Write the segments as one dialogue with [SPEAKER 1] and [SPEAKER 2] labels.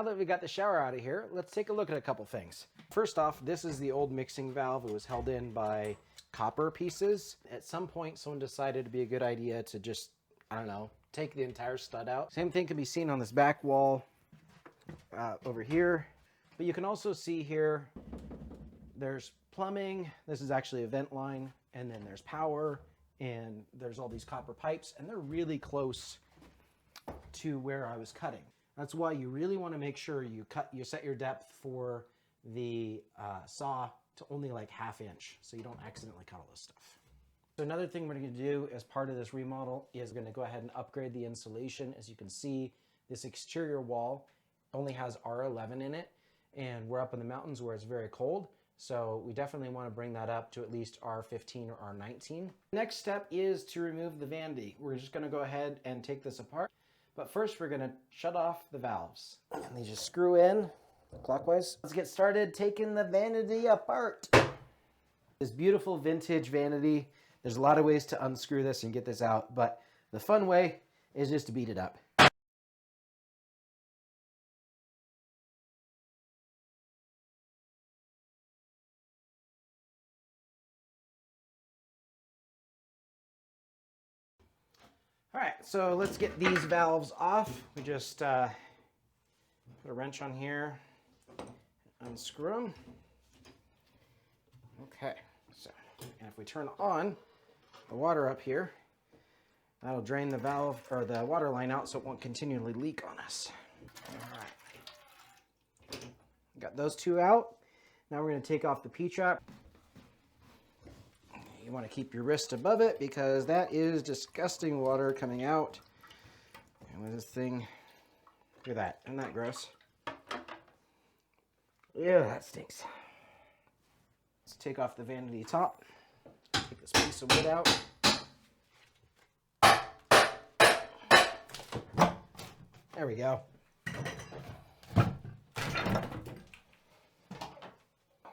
[SPEAKER 1] now that we got the shower out of here, let's take a look at a couple things. First off, this is the old mixing valve. It was held in by copper pieces. At some point, someone decided it'd be a good idea to just, I don't know, take the entire stud out. Same thing can be seen on this back wall over here. But you can also see here, there's plumbing. This is actually a vent line. And then there's power. And there's all these copper pipes. And they're really close to where I was cutting. That's why you really want to make sure you set your depth for the saw to only like 1/2 inch so you don't accidentally cut all this stuff. So another thing we're going to do as part of this remodel is going to go ahead and upgrade the insulation. As you can see, this exterior wall only has R11 in it, and we're up in the mountains where it's very cold. So we definitely want to bring that up to at least R15 or R19. Next step is to remove the vanity. We're just going to go ahead and take this apart. But first we're going to shut off the valves. And they just screw in clockwise. Let's get started taking the vanity apart. This beautiful vintage vanity. There's a lot of ways to unscrew this and get this out, but the fun way is just to beat it up. All right, so let's get these valves off. We just put a wrench on here, unscrew them. Okay, so, and if we turn on the water up here, that'll drain the valve or the water line out so it won't continually leak on us. All right, got those two out. Now we're going to take off the P-trap. You want to keep your wrist above it because that is disgusting water coming out. And with this thing, look at that. Isn't that gross? Yeah, that stinks. Let's take off the vanity top. Take this piece of wood out. There we go.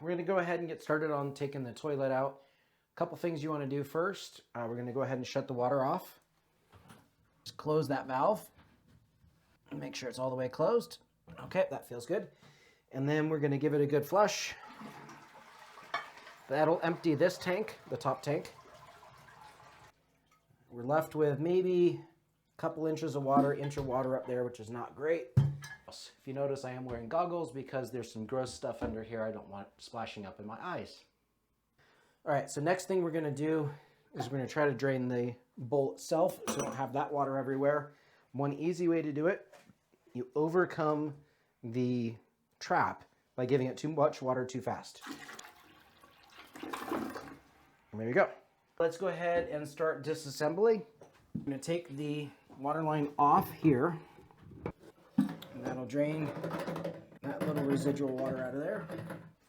[SPEAKER 1] We're going to go ahead and get started on taking the toilet out. Couple things you want to do first. We're going to go ahead and shut the water off. Just close that valve and make sure it's all the way closed. Okay, that feels good. And then we're going to give it a good flush. That'll empty this tank, the top tank. We're left with maybe a couple inches of water, inch of water up there, which is not great. If you notice, I am wearing goggles because there's some gross stuff under here I don't want splashing up in my eyes. All right, so next thing we're going to do is we're going to try to drain the bowl itself so we don't have that water everywhere. One easy way to do it, you overcome the trap by giving it too much water too fast. There you go. Let's go ahead and start disassembly. I'm going to take the water line off here, and that'll drain that little residual water out of there.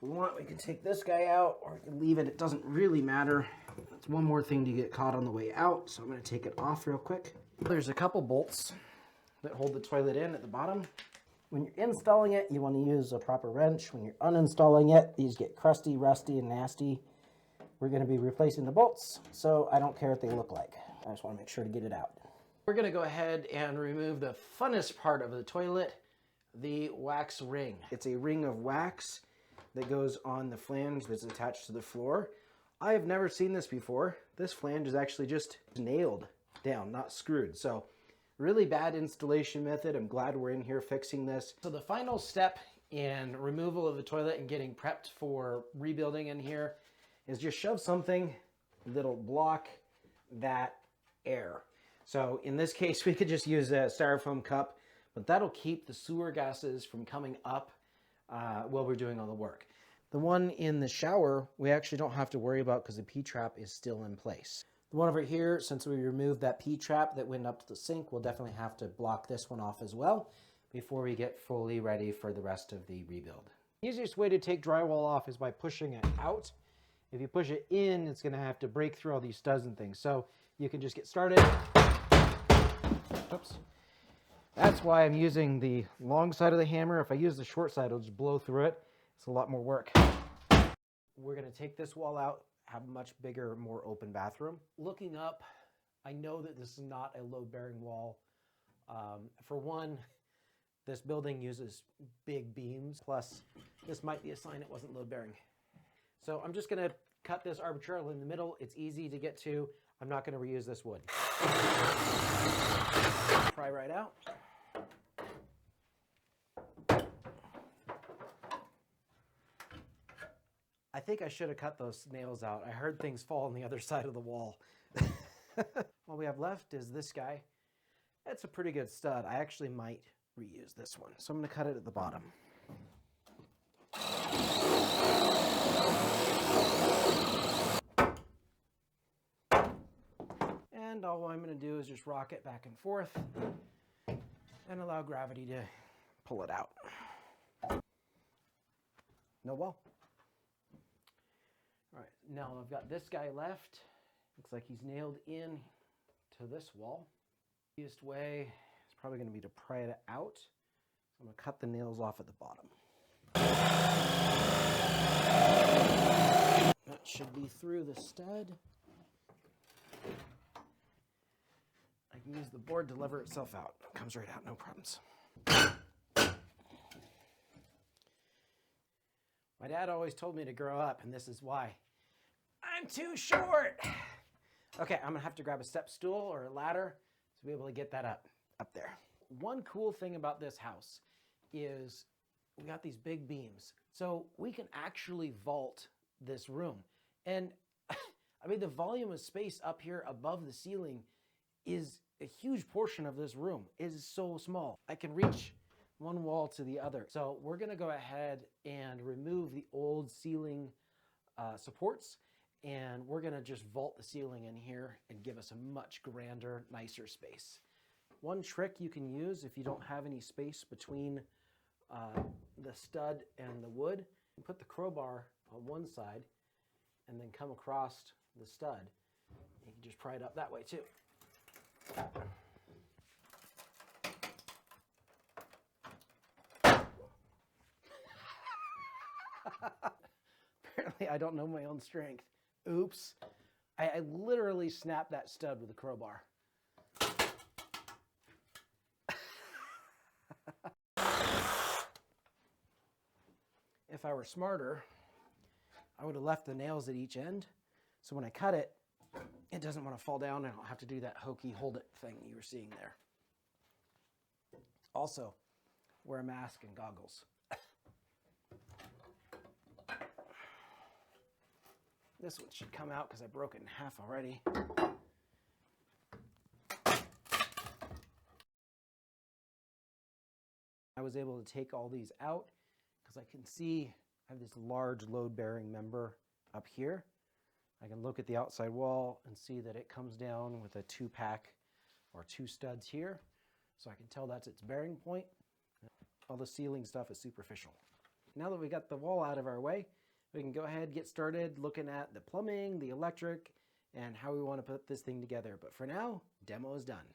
[SPEAKER 1] If we want, we can take this guy out or we can leave it. It doesn't really matter. That's one more thing to get caught on the way out, so I'm going to take it off real quick. There's a couple bolts that hold the toilet in at the bottom. When you're installing it, you want to use a proper wrench. When you're uninstalling it, these get crusty, rusty, and nasty. We're going to be replacing the bolts, so I don't care what they look like. I just want to make sure to get it out. We're going to go ahead and remove the funnest part of the toilet, the wax ring. It's a ring of wax that goes on the flange that's attached to the floor. I have never seen this before. This flange is actually just nailed down, not screwed. So really bad installation method. I'm glad we're in here fixing this. So the final step in removal of the toilet and getting prepped for rebuilding in here is just shove something that'll block that air. So in this case, we could just use a styrofoam cup, but that'll keep the sewer gases from coming up while we're doing all the work. The one in the shower, we actually don't have to worry about because the P-trap is still in place. The one over here, since we removed that P-trap that went up to the sink, we'll definitely have to block this one off as well before we get fully ready for the rest of the rebuild. The easiest way to take drywall off is by pushing it out. If you push it in, it's going to have to break through all these studs and things. So you can just get started. Oops. That's why I'm using the long side of the hammer. If I use the short side, it'll just blow through it. It's a lot more work. We're going to take this wall out, have a much bigger, more open bathroom. Looking up, I know that this is not a load-bearing wall. For one, This building uses big beams, plus this might be a sign it wasn't load bearing. So I'm just gonna cut this arbitrarily in the middle. It's easy to get to. I'm not gonna reuse this wood. Pry right out. I think I should have cut those nails out. I heard things fall on the other side of the wall. All we have left is this guy. That's a pretty good stud. I actually might reuse this one. So I'm going to cut it at the bottom. And all I'm going to do is just rock it back and forth and allow gravity to pull it out. No wall. All right, now I've got this guy left. Looks like he's nailed in to this wall. The easiest way is probably going to be to pry it out. So I'm going to cut the nails off at the bottom. That should be through the stud. I can use the board to lever itself out. It comes right out, no problems. My dad always told me to grow up, and this is why. I'm too short. Okay, I'm gonna have to grab a step stool or a ladder to be able to get that up there. One cool thing about this house is we got these big beams. So we can actually vault this room. And I mean, the volume of space up here above the ceiling is a huge portion of this room. It is so small. I can reach one wall to the other. So we're gonna go ahead and remove the old ceiling supports, and we're gonna just vault the ceiling in here and give us a much grander, nicer space. One trick you can use if you don't have any space between the stud and the wood, put the crowbar on one side and then come across the stud. You can just pry it up that way too. Apparently I don't know my own strength. Oops. I literally snapped that stud with a crowbar. If I were smarter, I would have left the nails at each end, so when I cut it, it doesn't want to fall down and I don't have to do that hokey hold it thing you were seeing there. Also, wear a mask and goggles. This one should come out because I broke it in half already. I was able to take all these out because I can see I have this large load-bearing member up here. I can look at the outside wall and see that it comes down with a 2-pack or 2 studs here. So I can tell that's its bearing point. All the ceiling stuff is superficial. Now that we got the wall out of our way, we can go ahead and get started looking at the plumbing, the electric, and how we want to put this thing together. But for now, demo is done.